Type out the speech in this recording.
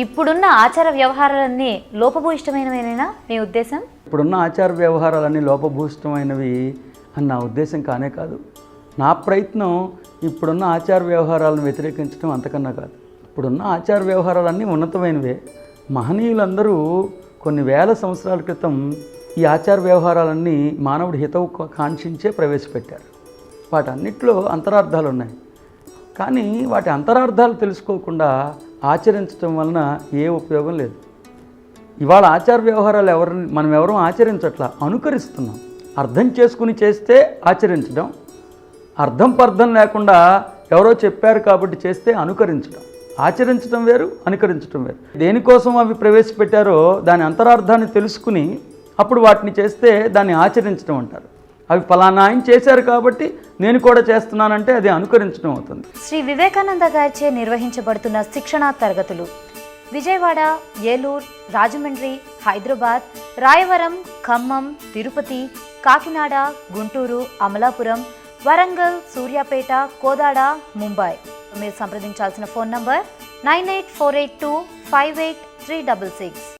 ఇప్పుడున్న ఆచార వ్యవహారాలన్నీ లోపభూయిష్టమైనవేనా మీ ఉద్దేశం? ఇప్పుడున్న ఆచార వ్యవహారాలన్నీ లోపభూయిష్టమైనవి అని నా ఉద్దేశం కానే కాదు. నా ప్రయత్నం ఇప్పుడున్న ఆచార వ్యవహారాలను వ్యతిరేకించడం అంతకన్నా కాదు. ఇప్పుడున్న ఆచార వ్యవహారాలన్నీ ఉన్నతమైనవే. మహనీయులందరూ కొన్ని వేల సంవత్సరాల క్రితం ఈ ఆచార వ్యవహారాలన్నీ మానవుడి హితవు కాంక్షించే ప్రవేశపెట్టారు. వాటన్నిటిలో అంతరార్థాలు ఉన్నాయి. కానీ వాటి అంతరార్థాలు తెలుసుకోకుండా ఆచరించడం వలన ఏ ఉపయోగం లేదు. ఇవాళ ఆచార వ్యవహారాలు మనం ఎవరూ ఆచరించట్లా, అనుకరిస్తున్నాం. అర్థం చేసుకుని చేస్తే ఆచరించడం, అర్థం పర్థం లేకుండా ఎవరో చెప్పారు కాబట్టి చేస్తే అనుకరించడం. ఆచరించడం వేరు, అనుకరించడం వేరు. దేనికోసం అవి ప్రవేశపెట్టారో దాని అంతరార్థాన్ని తెలుసుకుని అప్పుడు వాటిని చేస్తే దాన్ని ఆచరించడం అంటారు. అవి ఫలానా ఆయన చేశారు కాబట్టి నేను కూడా చేస్తున్నానంటే అది అనుకరించడం అవుతుంది. శ్రీ వివేకానంద గారిచే నిర్వహించబడుతున్న శిక్షణా తరగతులు విజయవాడ, ఏలూరు, రాజమండ్రి, హైదరాబాద్, రాయవరం, ఖమ్మం, తిరుపతి, కాకినాడ, గుంటూరు, అమలాపురం, వరంగల్, సూర్యాపేట, కోదాడ, ముంబై. మీరు సంప్రదించాల్సిన ఫోన్ నంబర్ 9848258366.